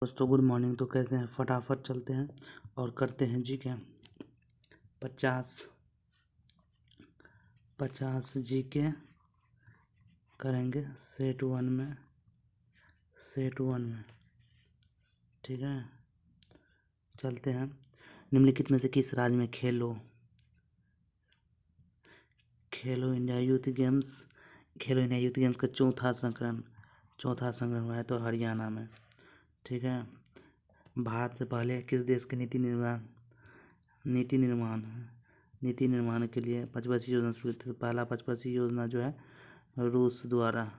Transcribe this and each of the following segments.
दोस्तों good morning. तो कैसे हैं? फटाफट चलते हैं और करते हैं जी क्या 50 जी के करेंगे सेट वन में। ठीक है, चलते हैं। निम्नलिखित में से किस राज्य में खेलो इंडिया यूथ गेम्स का चौथा संस्करण हुआ है तो हरियाणा में। ठीक है, भारत से पहले किस देश के नीति निर्माण के लिए पंचवर्षीय योजना शुरू की थी? पहला पंचवर्षीय योजना जो है रूस द्वारा।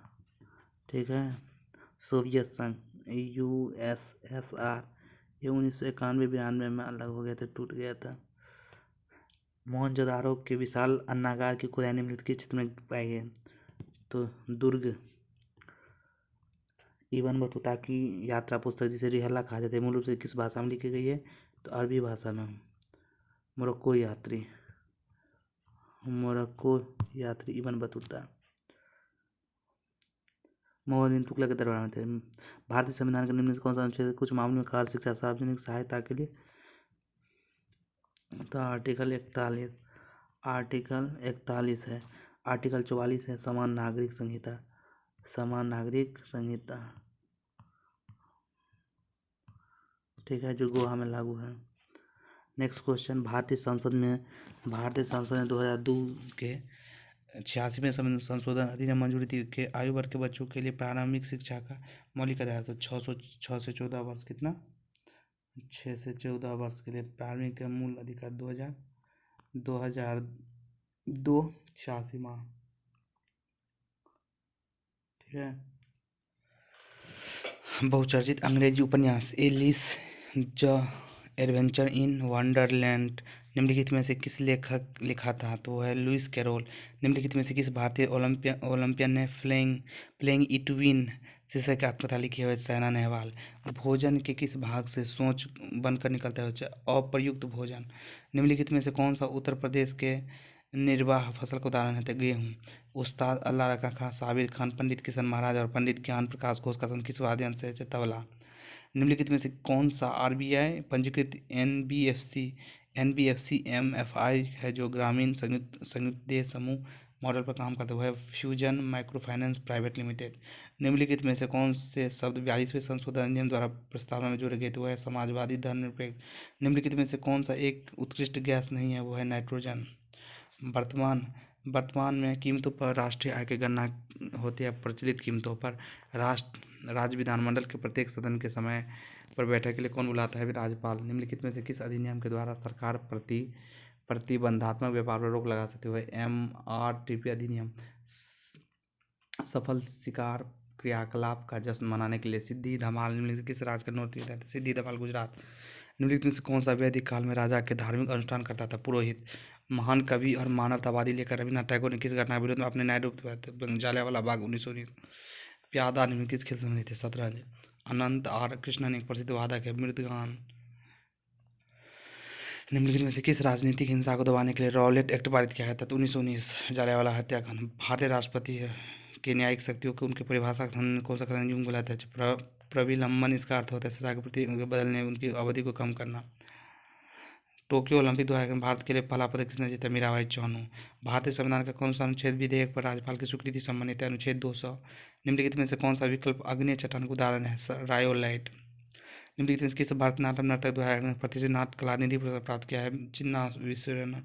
ठीक है, सोवियत संघ USSR ये 1991-92 में अलग हो गया था, टूट गया था। मोहनजोदारो के विशाल अन्नागार की खुदाई निम्नलिखित किस क्षेत्र में पाई गई? तो दुर्ग। इब्न बतूता की यात्रा पुस्तक जिसे रिहला कहा जाता है मूल रूप से किस भाषा में लिखी गई है? तो अरबी भाषा में। मोरक्को यात्री इब्न बतूता। मोहन तुगलक के दरबार में थे। भारतीय संविधान के निम्न कौन सा अनुच्छेद कुछ मामलों में कार्य शिक्षा सार्वजनिक सहायता के लिए? तो आर्टिकल 41 है। आर्टिकल 44 है समान नागरिक संहिता। ठीक है, जो गोवा में लागू है। नेक्स्ट क्वेश्चन, भारतीय संसद ने 2002 के 86वें संशोधन अधिनियम मंजूरी दी के आयु वर्ग के बच्चों के लिए प्रारंभिक शिक्षा का मौलिक अधिकार। तो 6 से 14 वर्ष कितना? 6 से 14 वर्ष के लिए प्रारंभिक मूल अधिकार 2002 86 माह। ठीक है, बहुचर्चित अंग्रेजी उपन्यास Alice the adventure in Wonderland निम्नलिखित में से किस लेखक लिखा था? तो वो है लुइस कैरोल। निम्नलिखित में से किस भारतीय ओलंपियन ने प्लेइंग इट विन शीर्षक की आत्मकथा लिखी है? साइना नेहवाल। भोजन के किस भाग से सोच बनकर निकलता है? अप्रयुक्त भोजन। निम्नलिखित में से कौन सा उत्तर प्रदेश के निर्वाह फसल का उदाहरण है? तो गेहूँ। उस्ताद अल्लाह रखा खां, साबिर खान, पंडित किशन महाराज और पंडित ज्ञान प्रकाश घोष का किस वाद्य यंत्र से? तबला। निम्नलिखित में से कौन सा RBI पंजीकृत NBFC MFI है जो ग्रामीण संयुक्त समूह मॉडल पर काम करता है? Fusion micro finance private limited. निम्नलिखित में से कौन से शब्द 42वें संशोधन अधिनियम द्वारा प्रस्तावना में जोड़े गए? तो वह है समाजवादी धर्मनिरपेक्ष। निम्नलिखित में से कौन सा एक उत्कृष्ट गैस नहीं है? वो है नाइट्रोजन। वर्तमान में कीमतों पर राष्ट्रीय आय की गणना होती है प्रचलित कीमतों पर। राज्य विधानमंडल के प्रत्येक सदन के समय पर बैठक के लिए कौन बुलाता है? राज्यपाल। निम्नलिखित में से किस अधिनियम के द्वारा सरकार प्रतिबंधात्मक व्यापार पर रोक लगा सकती है? MRTP अधिनियम। सफल शिकार क्रियाकलाप का जश्न मनाने के लिए सिद्धि धमाल निम्नलिखित किस राज्य का नृत्य है? सिद्धि धमाल गुजरात। निम्नलिखित में से कौन सा वैदिक काल में राजा के धार्मिक अनुष्ठान करता था? पुरोहित। महान कवि और मानवतावादी लेखक रविन्द्रनाथ टैगोर ने किस घटना विरोध में अपने न्याय जालियांवाला बाग 1919। प्यादा निम्न किस खेल संबंधित है? शतरंज। अनंत R कृष्णन एक प्रसिद्ध वादक है। मृदगान। निम्नलिखित में से किस राजनीतिक हिंसा को दबाने के लिए रॉलेट एक्ट पारित किया गया था? 1919 जालियांवाला हत्याकांड। भारतीय राष्ट्रपति की न्यायिक शक्तियों को उनके परिभाषा कौन सा कथन बुलाता है? प्रविलंबन। इसका अर्थ होता है सजा के प्रति बदलने उनकी अवधि को कम करना। टोक्यो ओलंपिक 2000 भारत के लिए पहला पदक किसने जीता? मीराबाई चानू। भारतीय संविधान का कौन सा अनुच्छेद विधेयक पर राज्यपाल की स्वीकृति संबंधित है? अनुच्छेद 200। निम्नलिखित में से कौन सा विकल्प अग्नि चट्टान का उदाहरण है? रायोलाइट। निम्नलिखित में से किस भारतीय नाटक नर्तक द्वारा प्रतिष्ठित नाट्य कला निधि पुरस्कार प्राप्त किया है? चिन्ना विश्वरन।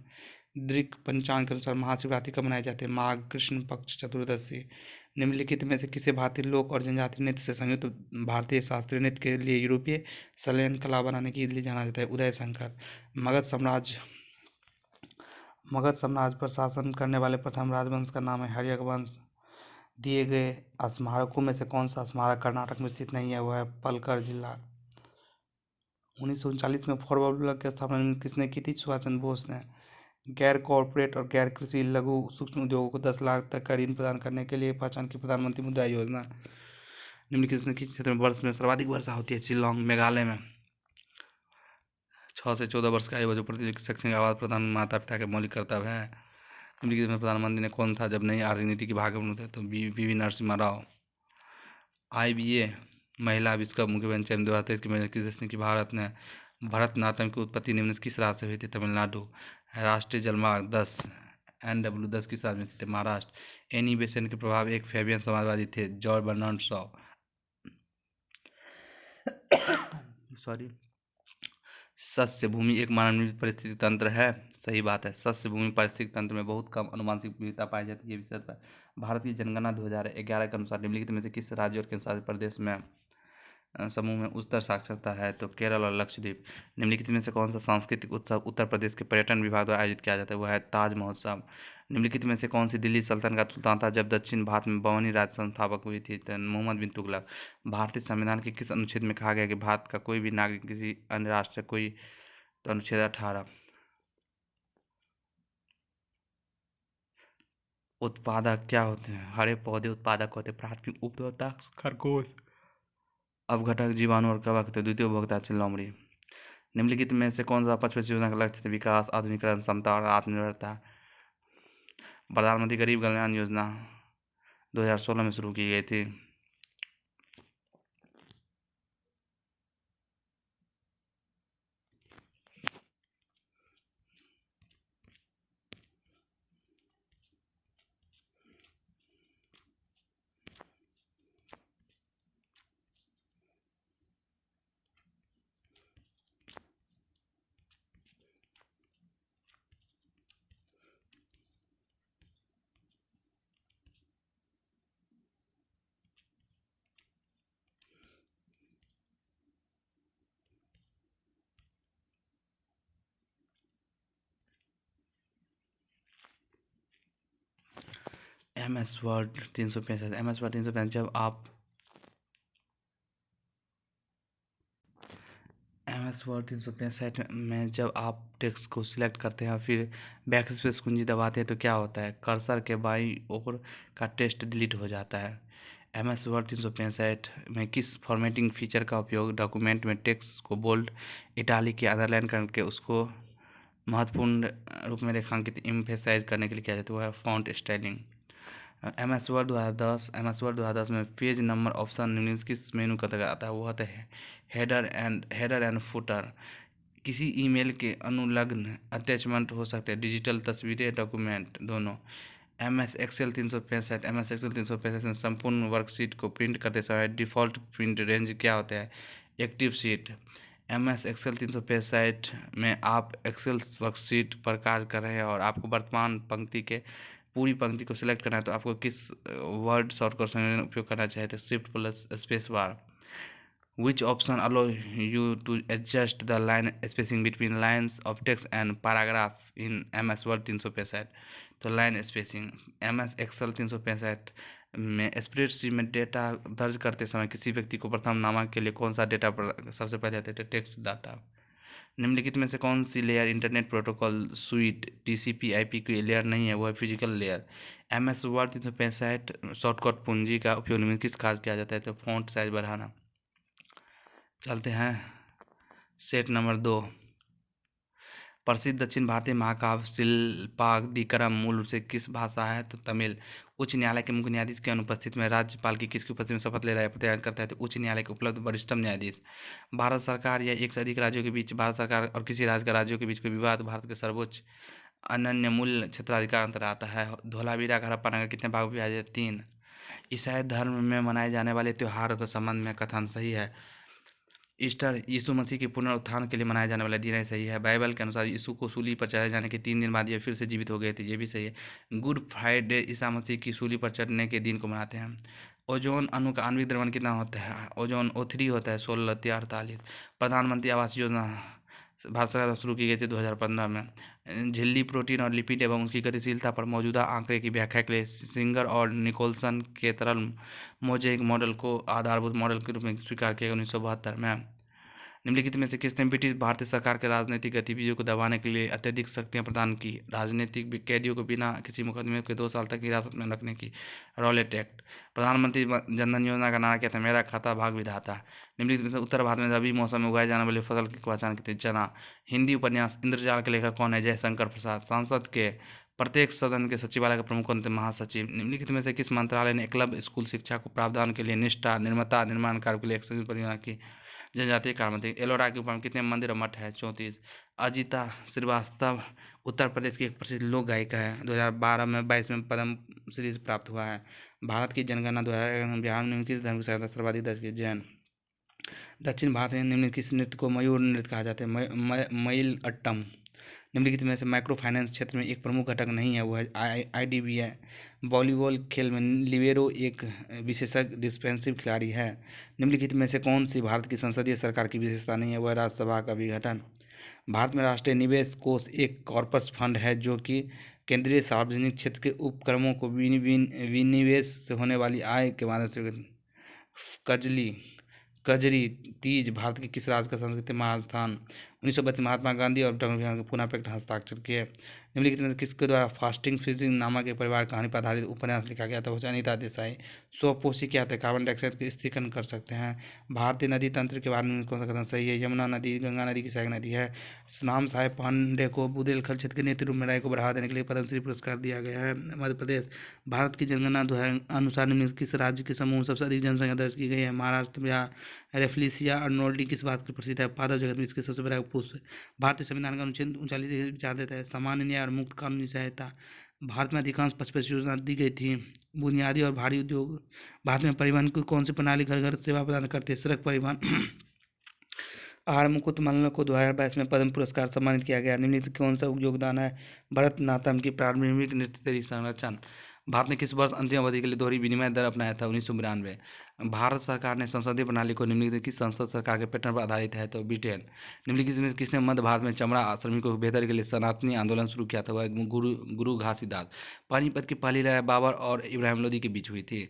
दृक पंचांग के अनुसार महाशिवरात्रि कब मनाई जाती है? माघ कृष्ण पक्ष चतुर्दशी। निम्नलिखित में से किसे भारतीय लोक और जनजातीय नृत्य से संयुक्त भारतीय शास्त्रीय नृत्य के लिए यूरोपीय शैलियन कला बनाने के लिए जाना जाता है? उदय शंकर। मगध साम्राज्य पर शासन करने वाले प्रथम राजवंश का नाम है हर्यक वंश। दिए गए स्मारकों में से कौन सा स्मारक कर्नाटक में स्थित नहीं है? वह है पलक्कड़ जिला। 1939 में फॉरवर्ड ब्लॉक की स्थापना किसने की थी? सुभाष चंद्र बोस ने। गैर कॉर्पोरेट और गैर कृषि लघु सूक्ष्म उद्योगों को 10 लाख तक का ऋण प्रदान करने के लिए पहचान की प्रधानमंत्री मुद्रा योजना। निम्नलिखित में किस क्षेत्र में वर्ष में सर्वाधिक वर्षा होती है? शिलोंग मेघालय में। 6 से 14 वर्ष का आयु बच्चों प्रति शैक्षणिक आवास प्रदान माता पिता के मौलिक कर्तव्य है। निम्नलिखित में प्रधानमंत्री ने कौन था जब नई आर्थिक नीति की भाग तो BV नरसिम्हा राव। IBA महिला विश्व कप मुख्य चैंपियन 2023 की महिला किस देश ने की? भारत ने। भरतनाट्यम की उत्पत्ति निम्न किस राज्य से हुई थी? तमिलनाडु। राष्ट्रीय जलमार्ग 10 NW10 किस राज्य में स्थित है? महाराष्ट्र। एनी बेसेंट के प्रभाव एक फेबियन समाजवादी थे, जॉर्ज बर्नार्ड शॉ। सॉरी। सस्य भूमि एक मानव निर्मित परिस्थिति तंत्र है। सही बात है। सस्य भूमि पारिस्थितिक तंत्र में बहुत कम अनुवांशिक विविधता पाई जाती है। ये विषय पर भारत की जनगणना 2011 के अनुसार निम्नलिखित में से किस राज्य और केंद्र शासित प्रदेश में समूह में उच्चतर साक्षरता है? तो केरल और लक्षद्वीप। निम्नलिखित में से कौन सा सांस्कृतिक उत्सव उत्तर प्रदेश के पर्यटन विभाग द्वारा आयोजित किया जाता है? वह है ताज महोत्सव। निम्नलिखित में से कौन सी दिल्ली सल्तनत का सुल्तान था जब दक्षिण भारत में 52वीं राज्य संस्थापक हुई थी? तो मोहम्मद बिन तुगलक। भारतीय संविधान के किस अनुच्छेद में कहा गया कि भारत का कोई भी नागरिक किसी अन्य राष्ट्र से कोई? तो अनुच्छेद 18। उत्पादक क्या होते हैं? हरे पौधे उत्पादक होते हैं। प्राथमिक उपभोक्ता खरगोश। अपघटक जीवाणु और कवक होते हैं। द्वितीय उपभोक्ता लोमड़ी। निम्नलिखित में से कौन सा पचपन योजना का लक्ष्य थे? विकास, आधुनिकीकरण, समता और आत्मनिर्भरता। प्रधानमंत्री गरीब कल्याण योजना 2016 में शुरू की गई थी। MS Word 365। MS वर्ड 365 जब आप MS वर्ड 365 में जब आप टेक्स्ट को सिलेक्ट करते हैं फिर बैकस्पेस कुंजी दबाते हैं तो क्या होता है? कर्सर के बाईं ओर का टेक्स्ट डिलीट हो जाता है। MS वर्ड 365 में किस फॉर्मेटिंग फीचर का उपयोग डॉक्यूमेंट में टेक्स्ट को बोल्ड, इटालिक या अंडरलाइन करके उसको महत्वपूर्ण रूप में रेखांकित एम्फेसाइज करने के लिए किया जाता है? वो है फॉन्ट स्टाइलिंग। MS वर्ड 2010 में पेज नंबर ऑप्शन निम्नलिखित किस मेनू का अंतर्गत आता है? वो होता है हेडर एंड फुटर। किसी ईमेल के अनुलग्न अटैचमेंट हो सकते हैं डिजिटल तस्वीरें, डॉक्यूमेंट दोनों। MS एक्सेल 365 में संपूर्ण वर्कशीट को प्रिंट करते समय डिफ़ॉल्ट प्रिंट रेंज क्या होता है? Active sheet. MS एक्सेल 365 में आप एक्सेल वर्कशीट पर कार्य कर रहे हैं और आपको वर्तमान पंक्ति के पूरी पंक्ति को सिलेक्ट करना है तो आपको किस वर्ड शॉर्टकट संयोजन उपयोग करना चाहिए? तो shift plus space bar. Which option allow you to adjust the line spacing between lines of text and paragraph in MS Word 365? तो लाइन स्पेसिंग। MS एक्सेल 365 में स्प्रेडशीट में डेटा दर्ज करते समय किसी व्यक्ति को प्रथम नामक के लिए कौन सा डेटा पर सबसे पहले आता है? Text data. निम्नलिखित में से कौन सी layer internet protocol suite TCP/IP की लेयर नहीं है? वो है physical layer. MS Word 365 shortcut पूंजी का उपयोग निम्नलिखित किस कार्य किया जाता है? तो फॉन्ट साइज बढ़ाना। चलते हैं सेट नंबर 2। प्रसिद्ध दक्षिण भारतीय महाकाव्य शिल्पादिकरम मूल रूप से किस भाषा है? तो तमिल। उच्च न्यायालय के मुख्य न्यायाधीश की अनुपस्थिति में राज्यपाल की किसकी उपस्थिति में शपथ ले रहा है प्रत्यायन करता है? तो उच्च न्यायालय के उपलब्ध वरिष्ठतम न्यायाधीश। भारत सरकार या एक से अधिक राज्यों के बीच भारत सरकार और किसी राज्य का राज्यों के बीच कोई विवाद भारत के सर्वोच्च अनन्य मूल्य क्षेत्राधिकार अंतर आता है। धोलावीरा का हड़प्पा नगर कितने भागों में विभाजित है? 3। ईसाई धर्म में मनाए जाने वाले त्योहारों के संबंध में कथन सही है। ईस्टर यीशु मसीह के पुनरुत्थान के लिए मनाया जाने वाला दिन है, सही है। बाइबल के अनुसार यीशु को सूली पर चढ़ाए जाने के 3 दिन बाद ये फिर से जीवित हो गए थे, ये भी सही है। गुड फ्राइडे ईसा मसीह की सूली पर चढ़ने के दिन को मनाते हैं। ओजोन अणु का आणविक द्रव्यमान कितना होता है? ओजोन O3 होता है 1648। प्रधानमंत्री आवास योजना भारत सरकार द्वारा शुरू की गई थी 2015 में। झिल्ली प्रोटीन और लिपिड एवं उसकी गतिशीलता पर मौजूदा आंकड़े की व्याख्या के लिए सिंगर और निकोलसन के तरल मोज़ेक मॉडल को आधारभूत मॉडल के रूप में स्वीकार किया 1972 में। निम्नलिखित में से किसने ब्रिटिश भारतीय सरकार के राजनीतिक गतिविधियों को दबाने के लिए अत्यधिक शक्तियां प्रदान की? राजनीतिक कैदियों को बिना किसी मुकदमे के 2 साल तक हिरासत में रखने की रॉलेट एक्ट। प्रधानमंत्री जनधन योजना का नारा क्या था? मेरा खाता भाग विधाता। निम्नलिखित में से उत्तर भारत में रबी मौसम में उगाए जाने वाली फसल की पहचान की थी? चना। हिंदी उपन्यास इंद्रजाल के लेखक कौन है? जयशंकर प्रसाद। संसद के प्रत्येक सदन के सचिवालय का प्रमुख होते हैं महासचिव। निम्नलिखित में से किस मंत्रालय ने एकलव्य स्कूल शिक्षा को प्रावधान के लिए निष्ठा, निर्मता, निर्माण कार्य के लिए एक संयुक्त परियोजना की? जनजातीय कार्य मंत्री। एलोरा के ऊपर में कितने मंदिर और मठ है? 34। अजिता श्रीवास्तव उत्तर प्रदेश की एक प्रसिद्ध लोक गायिका है। 2012 में 22 में पद्म श्री प्राप्त हुआ है। भारत की जनगणना 2011 बिहार में किस धर्म की सहायता सर्वाधिक दर्ज की? जैन। दक्षिण भारत में निम्नलिखित किस नृत्य को मयूर नृत्य कहा जाता है? मईल अट्टम। निम्नलिखित में से माइक्रो फाइनेंस क्षेत्र में एक प्रमुख घटक नहीं है, वो है IDBI। वॉलीबॉल खेल में लिबेरो एक विशेषज्ञ डिफेंसिव खिलाड़ी है। निम्नलिखित में से कौन सी भारत की संसदीय सरकार की विशेषता नहीं है? वह राज्यसभा का विघटन। भारत में राष्ट्रीय निवेश कोष एक कॉर्पस फंड है जो कि केंद्रीय सार्वजनिक क्षेत्र के उपक्रमों को विनिवेश से होने वाली आय के माध्यम से। कजली कजरी तीज भारत के किस राज्य का संस्कृति महास्थान? 1932 महात्मा गांधी और डॉक्टर पुनः प्रकट हस्ताक्षर किए। निम्नलिखित में किसके द्वारा फास्टिंग फिशिंग नामक एक परिवार कहानी पर आधारित उपन्यास लिखा गया था? अनीता देसाई। स्वपोषी क्या होता है? कार्बन डाइऑक्साइड के स्थिरीकरण कर सकते हैं। भारतीय नदी तंत्र के बारे में कौन सा कथन सही है? यमुना नदी गंगा नदी की सहायक नदी है। राम साहेब पांडे को बुंदेलखंड क्षेत्र के नेतृत्व में लड़ाई को बढ़ावा देने के लिए पद्मश्री पुरस्कार दिया गया है। मध्य प्रदेश। भारत की जनगणना अनुसार निम्नलिखित किस राज्य के समूह में सबसे अधिक जनसंख्या दर्ज की गई है? महाराष्ट्र। बिहार। रेफ्लिसिया अर्नोल्डी किस बात की प्रसिद्ध है? पादप जगत में इसके सबसे बड़ा पुष्प। भारतीय संविधान का अनुच्छेद 39 विचार देता है सामान्य न्याय और मुक्त कानूनी सहायता। भारत में अधिकांश पशुपेश योजना दी गई थी। बुनियादी और भारी उद्योग। भारत में परिवहन की कौन सी प्रणाली घर घर सेवा प्रदान करती है? सड़क परिवहन। आर मुकुट मल्ल को 2022 में पद्म पुरस्कार सम्मानित किया गया। निम्नलिखित कौन सा योगदान है भरतनाट्यम की प्रारंभिक नृत्य तेरी संरचना? भारत ने किस वर्ष अंतिम अवधि के लिए दोहरी विनिमय दर अपनाया था? 1992। भारत सरकार ने संसदीय प्रणाली को निम्नलिखित किस संसद सरकार के पैटर्न पर आधारित है? तो ब्रिटेन। निम्नलिखित में किसने मध्य भारत में चमड़ा श्रमिकों की बेहतर के लिए सनातनी आंदोलन शुरू किया था? वह गुरु घासीदास। पानीपत की पहली लड़ाई बाबर और इब्राहिम लोदी के बीच हुई थी।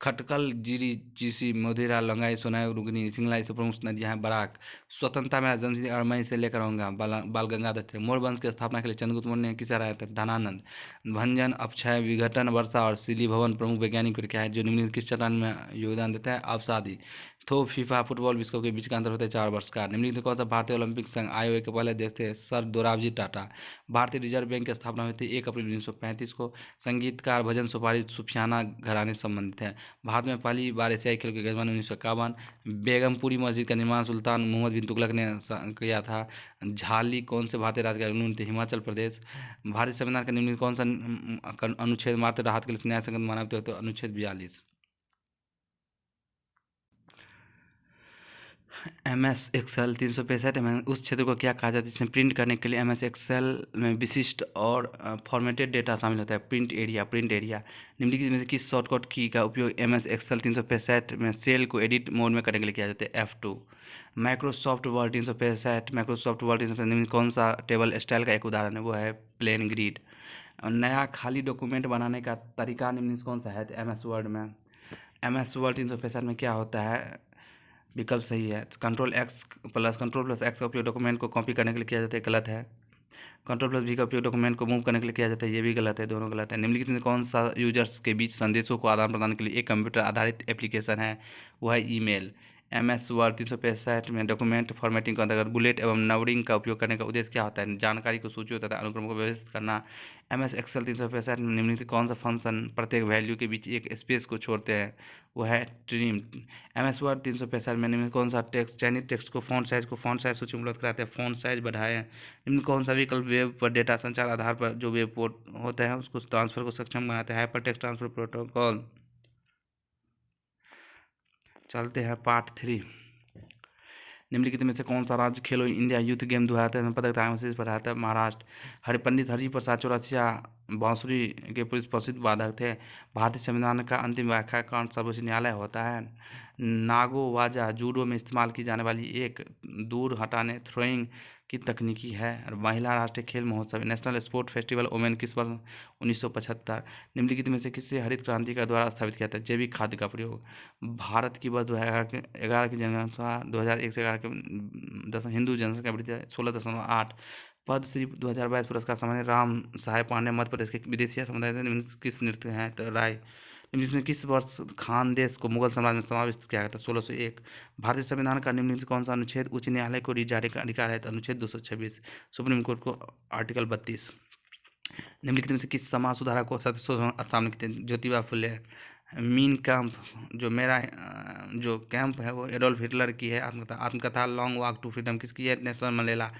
खटकल, जिरी, चीसी, मोढेरा, लंगाई, सोनाई, रुगनी, सिंगला ये प्रमुख नदियाँ हैं। बराक। स्वतंत्रता मेरा जन्मदिन और मैं इसे लेकर आऊँगा। बाल गंगाधर तिलक। मौर्य वंश की स्थापना के लिए चंद्रगुप्त मौर्य ने किसे हराया था? धनानंद। भंजन, अपक्षय, विघटन, वर्षा और सिली भवन प्रमुख वैज्ञानिक प्रक्रिया है जो निम्नलिखित किस चट्टान में योगदान देता है? अवसादी। थो फीफा फुटबॉल विश्व कप के बीच का अंतर होता है 4 वर्ष का। निम्नलिखित में कौन सा भारतीय ओलंपिक संघ आईओए के पहले अध्यक्ष थे? सर दोराबजी टाटा। भारतीय रिजर्व बैंक की स्थापना हुई थी 1 अप्रैल 1935 को। संगीतकार भजन सुपारी सुफियाना घराने से संबंधित है। भारत में पहली बार एशियाई खेलों की मेजबानी 1951। बेगमपुरी मस्जिद का निर्माण सुल्तान मोहम्मद बिन तुगलक ने किया था। झाली कौन से भारतीय राज्य का कानून थे? हिमाचल प्रदेश। भारतीय संविधान का निम्नलिखित कौन सा अनुच्छेद मात्र राहत के लिए न्याय संगत माना जाता है? तो अनुच्छेद 42। MS एक्सेल 365 उस क्षेत्र को क्या कहा जाता है जिसमें प्रिंट करने के लिए MS एक्सेल में विशिष्ट और फॉर्मेटेड डेटा शामिल होता है? Print area. निम्नलिखित में से किस शॉर्टकट की का उपयोग MS एक्सेल 365 में सेल को एडिट मोड में करने के लिए किया जाता है? F2। Microsoft Word 365 Microsoft Word 365 निम्न कौन सा टेबल स्टाइल का एक उदाहरण है? वो है प्लेन ग्रिड। नया खाली डॉक्यूमेंट बनाने का तरीका निम्न कौन सा है? MS वर्ड में। MS वर्ड 365 में क्या होता है? विकल्प सही है। कंट्रोल प्लस एक्स का उपयोग डॉक्यूमेंट को कॉपी करने के लिए किया जाता है, गलत है। कंट्रोल+V का उपयोग डॉक्यूमेंट को मूव करने के लिए किया जाता है, ये भी गलत है, दोनों गलत है। निम्नलिखित में कौन सा यूजर्स के बीच संदेशों को आदान प्रदान के लिए एक कंप्यूटर आधारित एप्लीकेशन है? वो है ईमेल। MS वर्ड 365 में डॉक्यूमेंट फॉर्मेटिंग के अंतर्गत बुलेट एवं नंबरिंग का उपयोग करने का उद्देश्य क्या होता है? जानकारी को सूची तथा अनुक्रम को व्यवस्थित करना। MS एक्सेल 365 में निम्नलिखित कौन सा फंक्शन प्रत्येक वैल्यू के बीच एक स्पेस को छोड़ते हैं? वो है ट्रिम। MS वर्ड 365 में निम्न कौन सा टेक्स्ट चयनित टेक्स्ट को फॉन्ट साइज सूची में उपलब्ध कराते हैं? फॉन्ट साइज बढ़ाएं। निम्न कौन सा विकल्प वेब पर डेटा संचार आधार पर जो वेब पोर्ट होते हैं उसको ट्रांसफर को सक्षम बनाते हैं? Hyper text transfer protocol. चलते हैं पार्ट 3। निम्नलिखित में से कौन सा राज्य खेलो इंडिया यूथ गेम 2023 में पदक तालिम पर रहा था? महाराष्ट्र। पंडित हरिप्रसाद चौरसिया बांसुरी के पुरुष प्रसिद्ध वादक थे। भारतीय संविधान का अंतिम व्याख्याकरण सर्वोच्च न्यायालय होता है। नागो वाजा जूडो में इस्तेमाल की जाने वाली एक दूर हटाने थ्रोइंग की तकनीकी है। महिला राष्ट्रीय खेल महोत्सव नेशनल स्पोर्ट फेस्टिवल ओमेन किस वर्ष? 1975। निम्नलिखित में से किससे हरित क्रांति का द्वारा स्थापित किया था? जैविक खाद्य का प्रयोग। भारत की वर्ष 2011 की जनसंख्या 2001 से 11 के हिंदू जनसंख्या वृद्धि 16.8। पद्मश्री 2022 पुरस्कार सम्मानित राम साहेब पांडे मध्य प्रदेश के विदेशी समुदाय से किस नृत्य हैं? तो राय। जिसमें किस वर्ष खानदेश को मुगल साम्राज्य में समाविष्ट किया गया था? 1601। भारतीय संविधान का निम्नलिखित कौन सा अनुच्छेद उच्च न्यायालय को जारी का अधिकार है? तो अनुच्छेद 226। सुप्रीम कोर्ट को आर्टिकल 32। निम्नलिखित में से किस समाज सुधारक को सदस्यों स्थापना की थी? ज्योतिबा फुले। मीन कैंप जो कैंप है वो एडोल्फ हिटलर की है। आत्मकथा लॉन्ग वॉक टू फ्रीडम किसकी है? Nelson Mandela.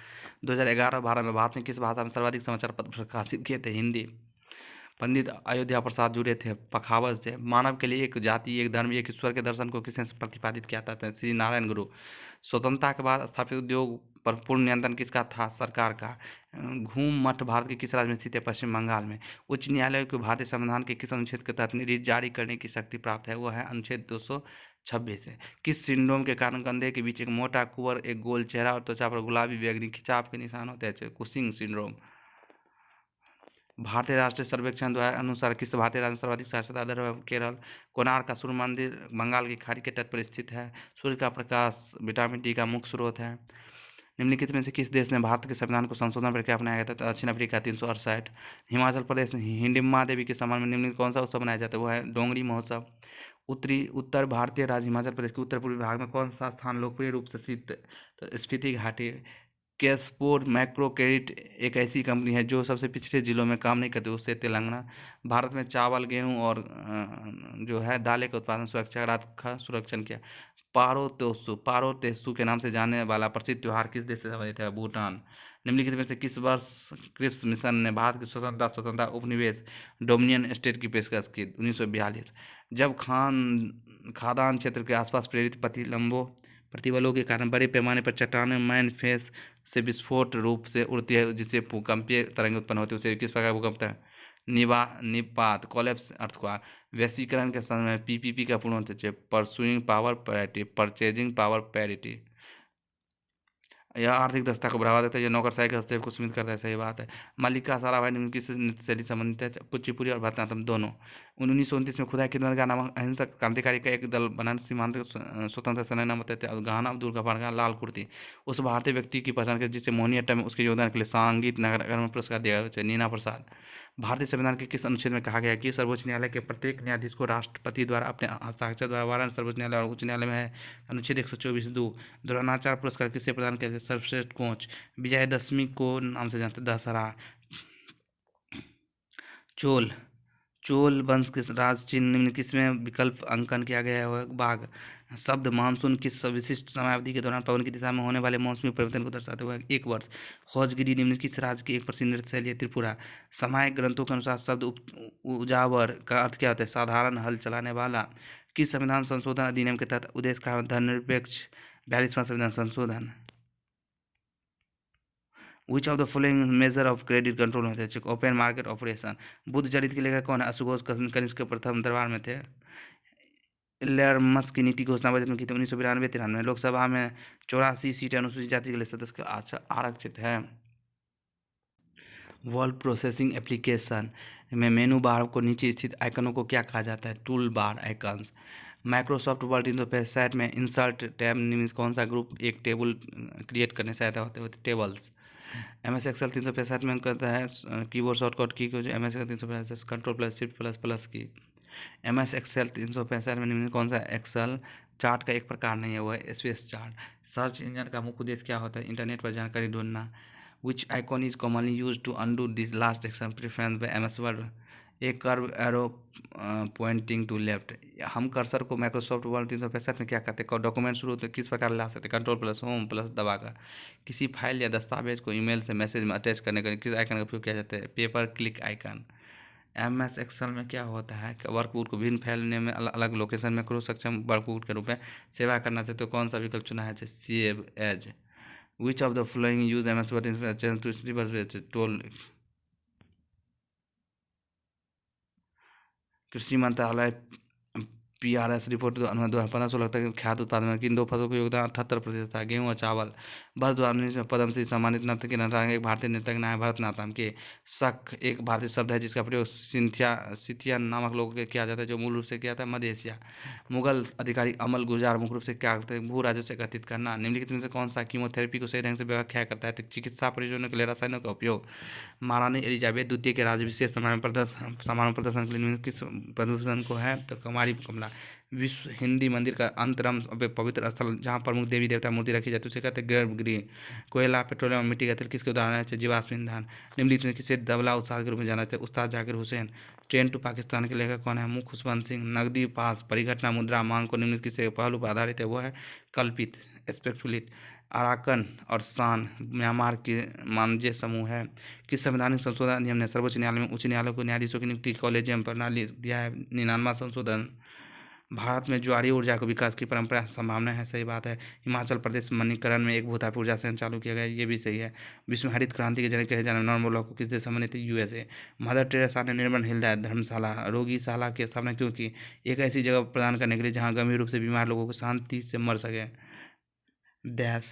2011-12 में भारत ने किस भाषा में सर्वाधिक समाचार पत्र प्रकाशित किए थे? हिंदी। पंडित अयोध्या प्रसाद जुड़े थे पखावज से। मानव के लिए एक जाति, एक धर्म, एक ईश्वर के दर्शन को किसने प्रतिपादित किया था? श्री नारायण गुरु। स्वतंत्रता के बाद स्थापित उद्योग पर पूर्ण नियंत्रण किसका था? सरकार का। घूम मठ भारत के किस राज्य में स्थित है? पश्चिम बंगाल में। उच्च न्यायालय को भारतीय संविधान के किस अनुच्छेद के तहत रिट जारी करने की शक्ति प्राप्त है? वो है अनुच्छेद 226 है। किस सिंड्रोम के कारण कंधे के बीच एक मोटा कुंवर, एक गोल चेहरा और त्वचा पर गुलाबी बैंगनी खिंचाव के निशान होते हैं? Cushing syndrome. भारतीय राष्ट्रीय सर्वेक्षण द्वारा अनुसार किस भारतीय राज्य में सर्वाधिक साक्षरता दर है? केरल। कोणार्क का सूर्य मंदिर बंगाल की खाड़ी के तट पर स्थित है। सूर्य का प्रकाश विटामिन डी का मुख्य स्रोत है। निम्नलिखित में से किस देश ने भारत के संविधान को संशोधन प्रक्रिया अपनाया गया था? दक्षिण अफ्रीका। 368। हिमाचल प्रदेश में हिडिम्बा देवी के सम्मान में निम्नलिखित कौन सा उत्सव मनाया जाता है? वो है डोंगरी महोत्सव। उत्तर भारतीय राज्य हिमाचल प्रदेश के उत्तर पूर्वी भाग में कौन सा स्थान लोकप्रिय रूप से स्थित? तो स्पीति घाटी। कैस्पोर माइक्रो क्रेडिट एक ऐसी कंपनी है जो सबसे पिछड़े जिलों में काम नहीं करती, उससे तेलंगाना। भारत में चावल, गेहूं और जो है दालें का उत्पादन सुरक्षा का सुरक्षण किया। पारो तेसु के नाम से जाने वाला प्रसिद्ध त्योहार किस देश से संबंधित है? भूटान। निम्नलिखित में से किस वर्ष क्रिप्स मिशन ने भारत की स्वतंत्रता उपनिवेश डोमिनियन स्टेट की पेशकश की? 1942। जब खादान क्षेत्र के आसपास प्रेरित प्रतिबलों के कारण बड़े पैमाने पर चट्टानें मैन फेस से विस्फोट रूप से उड़ती है जिससे भूकंपीय तरंगें उत्पन्न होती है, उसे किस प्रकार भूकंप है? निपात। Collapse earthquake. वैश्वीकरण के समय पीपीपी का पूर्ण अर्थ है pursuing power parity, purchasing power parity. यह आर्थिक दक्षता को बढ़ावा देता है, यह नौकरशाही के हस्तक्षेप को सीमित करता है, सही बात है। मल्लिका साराभाई निम्न किस नृत्य शैली संबंधित है? कुचिपुड़ी और भरतनाट्यम दोनों। 1929 में खुदा खिदमत का नामक अहिंसक क्रांतिकारी का एक दल बना सीमांत स्वतंत्र सेनानी बताते थे घाना अब्दुल गफार का लाल कुर्ती। उस भारतीय व्यक्ति की पहचान कर जिसे मोहिनीअट्टम में उसके योगदान के लिए संगीत नगर में पुरस्कार दिया गया, नीना प्रसाद। भारतीय संविधान के किस अनुच्छेद में कहा गया है कि सर्वोच्च न्यायालय के प्रत्येक न्यायाधीश को राष्ट्रपति द्वारा अपने हस्ताक्षर द्वारा वाराणसी सर्वोच्च न्यायालय और उच्च न्यायालय में है? अनुच्छेद 124(2). द्रोणाचार्य पुरस्कार किसे प्रदान किया जाता है? सर्वश्रेष्ठ कोच। विजयदशमी को नाम से जानते दशहरा। चोल चोल वंश के राज चिन्ह निम्न किसमें विकल्प अंकन किया गया है? बाघ। शब्द मानसून किस विशिष्ट समयावधि के दौरान पवन की दिशा में होने वाले मौसमी परिवर्तन को दर्शाते हुए? 1 वर्ष। खोजगिरी निम्न किस राज्य की एक प्रसिद्ध नृत्य शैली है? त्रिपुरा। सामायिक ग्रंथों के अनुसार शब्द उजावर का अर्थ क्या होता है? साधारण हल चलाने वाला। किस संविधान संशोधन अधिनियम के तहत उद्देश्य का धर्मनिरपेक्ष 42वां संविधान संशोधन? विच of the following measure of credit control में थे? Open market operation. बुद्ध चरित्र के लेखक कौन है? अशुघोष कनिष्क के प्रथम दरबार में थे। लेरमस की नीति घोषणा बजट में की थी 1992-93। लोकसभा में 84 सीटें अनुसूचित जाति के लिए सदस्य के आरक्षित है। वर्ड प्रोसेसिंग एप्लीकेशन में मेनू बार को नीचे स्थित आइकनों को क्या कहा जाता है? Tool bar icons. Microsoft Word 365 में इंसर्ट टैब निम्न कौन सा ग्रुप एक टेबल क्रिएट करने से सहायता होते हैं? टेबल्स। MS एक्सेल 365 में कहता है कीबोर्ड शॉर्टकट की MS Excel 365 control plus shift plus plus key. MS Excel 365 में निम्न कौन सा एक्सेल चार्ट का एक प्रकार नहीं है? वो है स्पेस चार्ट। सर्च इंजन का मुख्य उद्देश्य क्या होता है? इंटरनेट पर जानकारी ढूंढना। Which icon is commonly use to undo this last action preference by MS Word? A curve arrow pointing to left. हम कर्सर को माइक्रोसॉफ्ट वर्ड 365 में क्या करते हैं? डॉक्यूमेंट शुरू होते किस प्रकार ला सकते हैं? कंट्रोल प्लस होम प्लस दबाकर। किसी फाइल या दस्तावेज को ईमेल से मैसेज में अटैच करने के लिए किस आइकन का उपयोग किया जाता है? Paper click icon. MS Excel में क्या होता है कि वर्कबुक को भिन्न फैलने में अलग अलग लोकेशन में क्रोध सक्षम वर्कबुक के रूप में सेवा करना चाहते तो कौन सा विकल्प चुना है? Save as. Which of the following use MS Word to reverse toll? कृषि मंत्रालय PRS रिपोर्ट 2015 लगता है कि खाद्य उत्पादन में किन दो फसलों का योगदान 78% था? गेहूं और चावल। वर्ष 2019 में पद्मश्री सम्मानित नर्तकी नटराज एक भारतीय नर्तक नाम है भरतनाट्यम के। शक एक भारतीय शब्द है जिसका प्रयोग सिथियन नामक लोगों के किया जाता है जो मूल रूप से किया था मध्य एशिया। मुगल अधिकारी अमल गुजार मुख्य रूप से क्या करते हैं? भू राज्यों से एकत्रित करना। निम्नलिखित में से कौन सा कीमोथेरेपी को सही ढंग से व्याख्या करता है? तो चिकित्सा प्रयोजनों के लिए रसायनों का उपयोग। महारानी एलिजाबेथ द्वितीय के राज्य विशेष समारोह प्रदर्शन के लिए किस प्रदूषण को है? तो कुमारी कमला। विश्व हिंदी मंदिर का अंतरम पवित्र स्थल जहाँ प्रमुख देवी देवता मूर्ति रखी जाती है उसे कहते हैं गर्भगृह। कोयला, पेट्रोलियम और मिट्टी का तेल किसके उदाहरण है? जीवाश्म ईंधन। निम्नलिखित में किसे दबला उस्ताद के रूप में जाना जाता है? उस्ताद जाकिर हुसैन। ट्रेन टू पाकिस्तान के लेखक कौन है? मुख खुशवंत सिंह। नकदी पास परिघटना मुद्रा मांग को निम्नलिखित किसके पहलू पर आधारित है? वो है कल्पित स्पेक्युलेट। अराकन और शान म्यांमार के मानवीय समूह है। किस संवैधानिक संशोधन अधिनियम ने सर्वोच्च न्यायालय में उच्च न्यायालयों को न्यायाधीशों की नियुक्ति कॉलेजियम प्रणाली दिया है? 99वां संशोधन। भारत में ज्वारीय ऊर्जा को विकास की परंपरा संभावना है, सही बात है। हिमाचल प्रदेश मणिकरण में एक भूतापी ऊर्जा संयंत्र चालू किया गया, ये भी सही है। विश्व में हरित क्रांति के जनक कहे जाने वाले नॉर्मन लॉ को किस देश संबंधित? यूएसए। मदर टेरेसा ने निर्मल हृदय धर्मशाला रोगीशाला की स्थापना क्यों की? एक ऐसी जगह प्रदान करने के लिए जहाँ गंभीर रूप से बीमार लोगों को शांति से मर सके। डैश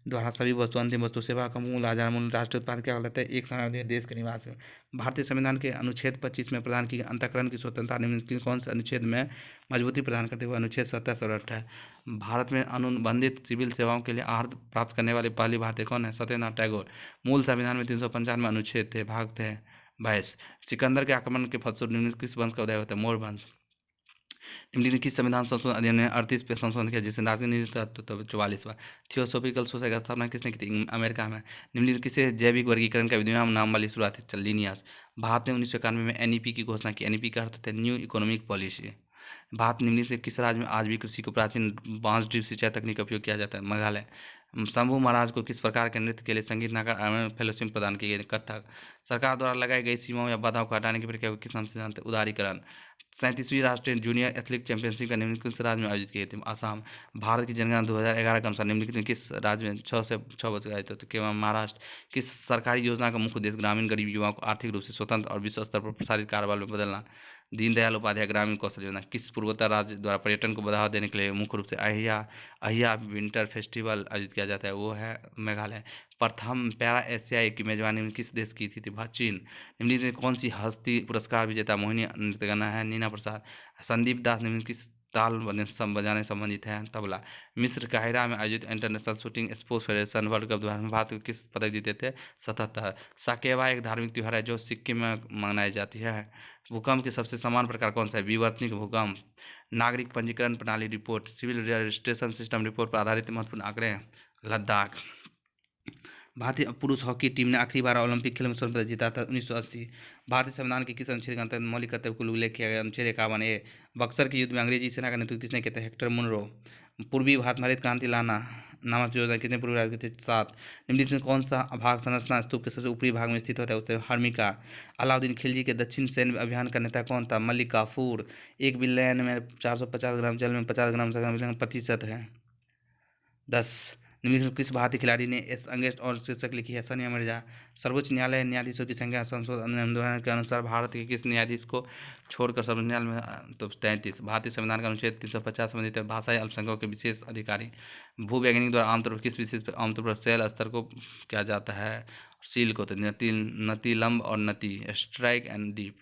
द्वारा सभी वस्तु अंतिम वस्तु सेवा का मूल आधार मूल राष्ट्रीय उत्पाद क्या कहलाता है? एक समय देश के निवास में। भारतीय संविधान के अनुच्छेद 25 में प्रदान की अंतःकरण की स्वतंत्रता निम्नलिखित कौन से अनुच्छेद में मजबूती प्रदान करते हुए? अनुच्छेद 27 और 28। भारत में अनुबंधित सिविल सेवाओं के लिए अर्हता प्राप्त करने वाली पहली भारतीय कौन है? सत्येंद्रनाथ टैगोर। मूल संविधान में 395 अनुच्छेद थे, भाग थे 22। सिकंदर के आक्रमण के फलस्वरूप निम्नलिखित किस वंश का उदय होता है? मौर्य वंश। निम्नलिखित किस संविधान संशोधन अधिनियम ने 38 पे संशोधन किया जिससे राजनीतिक तत्व तो 44वां। थियोसॉफिकल सोसाइटी की स्थापना किसने की थी? अमेरिका में। निम्नलिखित किसे जैविक वर्गीकरण का विद्यमान नाम वाली शुरुआत थी? लिनियस। भारत ने 1991 में एनईपी की घोषणा की। एनईपी का अर्थ होता है न्यू इकोनॉमिक पॉलिसी। भारत निम्नलिखित से किस राज्य में आज भी कृषि को प्राचीन बांस ड्रिप सिंचाई तकनीक का उपयोग किया जाता है? मेघालय। शंभू महाराज को किस प्रकार के नृत्य के लिए संगीत नागर फेलोशिप प्रदान की गई? कथक। सरकार द्वारा लगाई गई सीमाओं या बाधाओं को हटाने की प्रक्रिया को किस नाम से जानते हैं? उदारीकरण। 37वीं राष्ट्रीय जूनियर एथलेटिक चैंपियनशिप का निम्नलिखित किस राज्य में आयोजित किए थे? आसाम। भारत की जनगणना 2011 के अनुसार निम्नलिखित में किस राज्य में 6 से 6 बजे आए थे? तो केवल महाराष्ट्र। किस सरकारी योजना का मुख्य उद्देश्य ग्रामीण गरीब युवाओं को आर्थिक रूप से स्वतंत्र और विश्व स्तर पर प्रसारित कारोबार में बदलना? दीनदयाल उपाध्याय ग्रामीण कौशल योजना। किस पूर्वोत्तर राज्य द्वारा पर्यटन को बढ़ावा देने के लिए मुख्य रूप से अहिया अहिया विंटर फेस्टिवल आयोजित किया जाता है? वो है मेघालय। प्रथम पैरा एशियाई की मेजबानी में किस देश की थी? चीन। निम्नलिखित में कौन सी हस्ती पुरस्कार विजेता मोहिनी नृत्यगना है? नीना प्रसाद। संदीप दास निम्नलिखित किस ताल बजाने संबंधित है? तबला। मिस्र काहिरा में आयोजित international shooting sports federation world cup 2000 में भारत को किस पदक जीते थे? 77। साकेवा एक धार्मिक त्यौहार है जो सिक्किम में मनाई जाती है। भूकंप के सबसे समान प्रकार कौन सा है? विवर्तनिक भूकंप। नागरिक पंजीकरण प्रणाली report civil registration system report पर आधारित महत्वपूर्ण आंकड़े। लद्दाख। भारतीय पुरुष हॉकी टीम ने आखिरी बार ओलंपिक खेल में स्वर्ण पदक जीता था 1980। भारतीय संविधान के किस अनुच्छेद के अंतर्गत मौलिक कर्तव्य को उल्लेख किया गया? अनुच्छेद 51A। बक्सर के युद्ध में अंग्रेजी सेना का नेतृत्व किसने किया था? Hector Munro. पूर्वी भारत में हरित क्रांति लाना नामक योजना कितने पूर्व राज्य के थे? 7। निम्नलिखित में कौन सा भाग संरचना स्तूप के सबसे ऊपरी भाग में स्थित होता है? उत्तर हर्मिका। अलाउद्दीन खिलजी के दक्षिण सैन्य अभियान का नेता कौन था? मलिक काफूर। एक बिलियन में 450 ग्राम जल में 50 ग्राम प्रतिशत है। 10। निम्नलिखित में किस भारतीय खिलाड़ी ने एस अंगेस्ट और शीर्षक लिखी है? सानिया मिर्जा। सर्वोच्च न्यायालय न्यायाधीशों की संख्या संशोधन अधिनियम के अनुसार भारत के किस न्यायाधीश को छोड़कर सर्वोच्च न्यायालय में तो 33। भारतीय संविधान का अनुच्छेद 350 संबंधित है भाषाई अल्पसंख्यकों के विशेष अधिकारी। भूवैज्ञानिक द्वारा आमतौर पर किस विशेष आमतौर पर सेल स्तर को किया जाता है? सील को तो नती लंब और नती स्ट्राइक एंड डीप।